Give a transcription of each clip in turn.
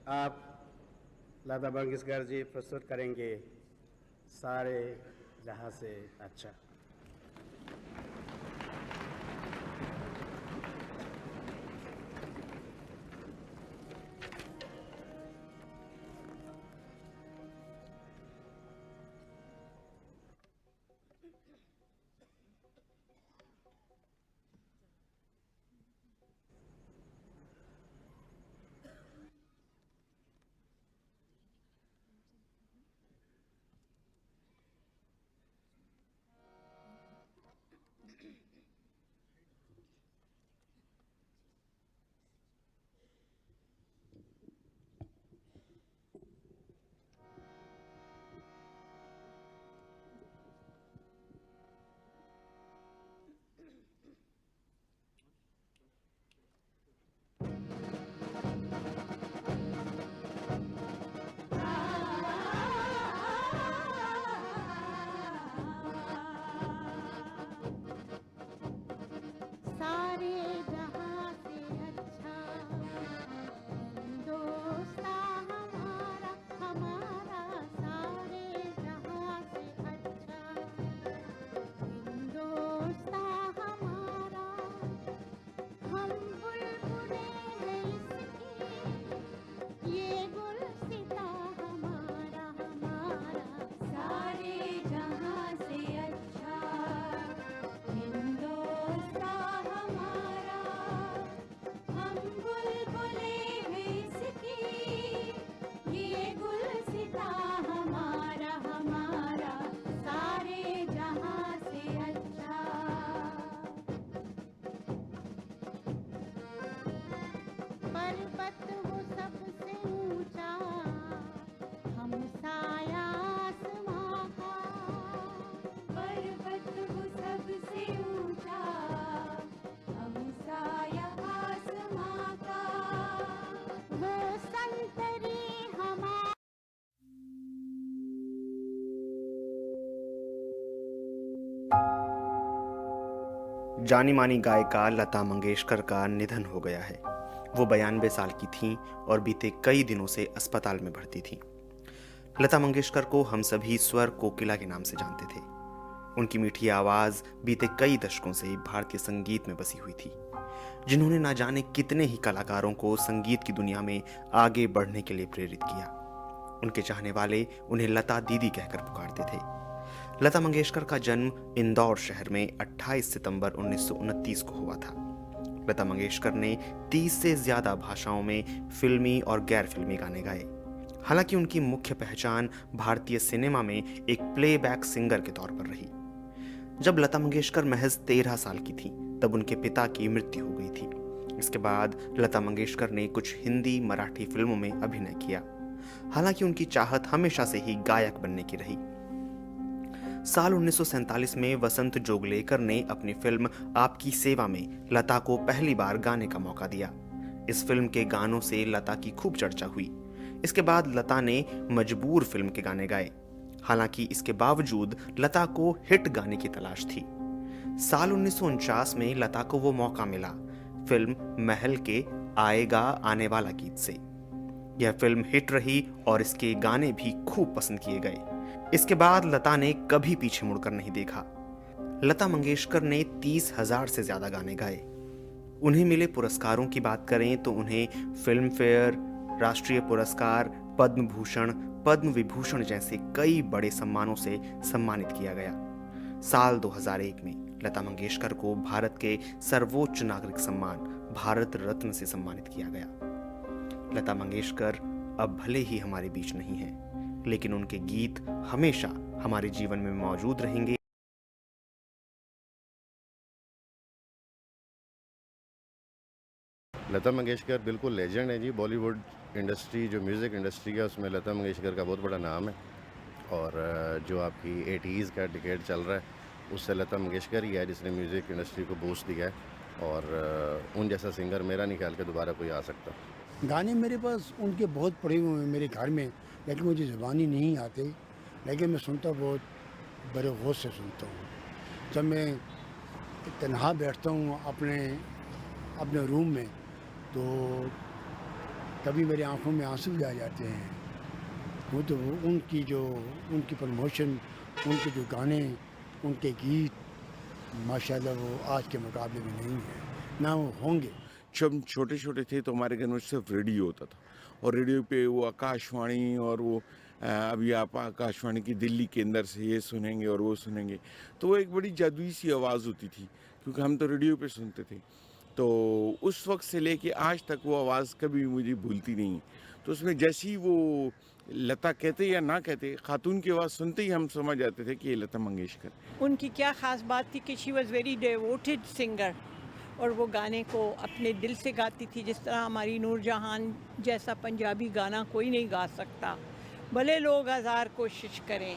आप लता मंगेशकर जी प्रस्तुत करेंगे सारे जहां से अच्छा। सारे जहां से अच्छा हिंदुस्ता हमारा हमारा सारे जहां से अच्छा हिंदुस्ता हमारा हम बुलबुलें हैं इसकी ये गुलसिता हमारा हमारा सारे जहां से अच्छा हिंदुस्ता हमारा हम बुलबुलें हैं इसकी ये गुलसिता हमारा हमारा सारे जहां से अच्छा पर्वत वो सबसे ऊंचा हमसाया आसमां का पर्वत वो सबसे ऊंचा हमसाया आसमां का वो संतरी हमारा जानी मानी गायिका लता मंगेशकर का निधन हो गया है। वो 92 साल की थीं और बीते कई दिनों से अस्पताल में भर्ती थीं। लता मंगेशकर को हम सभी स्वर कोकिला के नाम से जानते थे। उनकी मीठी आवाज बीते कई दशकों से भारतीय संगीत में बसी हुई थी, जिन्होंने ना जाने कितने ही कलाकारों को संगीत की दुनिया में आगे बढ़ने के लिए प्रेरित किया। उनके चाहने वाले उन्हें लता दीदी कहकर पुकारते थे। लता मंगेशकर का जन्म इंदौर शहर में 28 सितंबर 1929 को हुआ था। लता मंगेशकर ने 30 से ज्यादा भाषाओं में फिल्मी और गैर फिल्मी गाने गाए। हालांकि उनकी मुख्य पहचान भारतीय सिनेमा में एक प्लेबैक सिंगर के तौर पर रही। जब लता मंगेशकर महज 13 साल की थी, तब उनके पिता की मृत्यु हो गई थी। इसके बाद लता मंगेशकर ने कुछ हिंदी मराठी फिल्मों में अभिनय किया। हालांकि उनकी चाहत हमेशा से ही गायक बनने की रही। साल 1947 में वसंत जोगलेकर ने अपनी फिल्म आपकी सेवा में लता को पहली बार गाने का मौका दिया। इस फिल्म के गानों से लता की खूब चर्चा हुई। इसके बाद लता ने मजबूर फिल्म के गाने गाए। हालांकि इसके बावजूद लता को हिट गाने की तलाश थी। साल 1949 में लता को वो मौका मिला फिल्म महल के आएगा आने वाला गीत से। यह फिल्म हिट रही और इसके गाने भी खूब पसंद किए गए। इसके बाद लता ने कभी पीछे मुड़कर नहीं देखा। लता मंगेशकर ने 30,000 से ज्यादा गाने गाए। उन्हें मिले पुरस्कारों की बात करें तो उन्हें फिल्म फेयर, राष्ट्रीय पुरस्कार, पद्म भूषण, पद्म विभूषण जैसे कई बड़े सम्मानों से सम्मानित किया गया। साल 2001 में लता मंगेशकर को भारत के सर्वोच्च नागरिक सम्मान भारत रत्न से सम्मानित किया गया। लता मंगेशकर अब भले ही हमारे बीच नहीं हैं, लेकिन उनके गीत हमेशा हमारे जीवन में मौजूद रहेंगे। लता मंगेशकर बिल्कुल लेजेंड है जी। बॉलीवुड इंडस्ट्री, जो म्यूज़िक इंडस्ट्री है, उसमें लता मंगेशकर का बहुत बड़ा नाम है। और जो आपकी 80s का डिकेड चल रहा है, उससे लता मंगेशकर ही है जिसने म्यूज़िक इंडस्ट्री को बूस्ट दिया है। और उन जैसा सिंगर मेरा नहीं ख्याल के दोबारा कोई आ सकता। गाने मेरे पास उनके बहुत पड़े हुए हैं मेरे घर में, लेकिन मुझे ज़बानी नहीं आते। लेकिन मैं सुनता बहुत बड़े गौर से सुनता हूँ। जब मैं तन्हा बैठता हूँ अपने रूम में, तो कभी मेरी आंखों में आंसू भी आ जाते हैं। वो तो उनकी प्रमोशन, उनके जो गाने, उनके गीत माशाल्लाह वो आज के मुकाबले में नहीं है, ना वो होंगे। जब हम छोटे छोटे थे तो हमारे घर में सिर्फ रेडियो होता था, और रेडियो पे वो आकाशवाणी, और वो अभी आप आकाशवाणी की दिल्ली के अंदर से ये सुनेंगे और वो सुनेंगे, तो वो एक बड़ी जादुई सी आवाज़ होती थी, क्योंकि हम तो रेडियो पे सुनते थे। तो उस वक्त से लेके आज तक वो आवाज़ कभी मुझे भूलती नहीं। तो उसमें जैसी वो लता कहते या ना कहते, खातून की आवाज़ सुनते ही हम समझ जाते थे कि ये लता मंगेशकर। उनकी क्या ख़ास बात थी कि she was very devoted singer, और वो गाने को अपने दिल से गाती थी, जिस तरह हमारी नूरजहान जैसा पंजाबी गाना कोई नहीं गा सकता, भले लोग हज़ार कोशिश करें,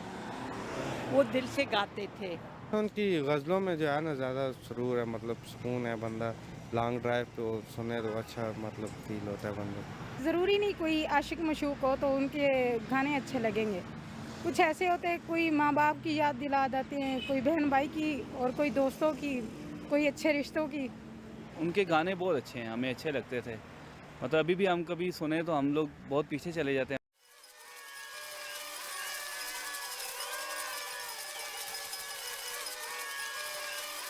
वो दिल से गाते थे। उनकी गज़लों में जो है ना ज़्यादा सुरूर है, मतलब सुकून है। बंदा लॉन्ग ड्राइव पे सुने तो अच्छा मतलब फील होता है बंदे को। ज़रूरी नहीं कोई आशिक मशूक हो तो उनके गाने अच्छे लगेंगे। कुछ ऐसे होते हैं, कोई माँ बाप की याद दिला देते हैं, कोई बहन भाई की, और कोई दोस्तों की, कोई अच्छे रिश्तों की। उनके गाने बहुत अच्छे हैं, हमें अच्छे लगते थे। मतलब अभी भी हम कभी सुने तो हम लोग बहुत पीछे चले जाते हैं।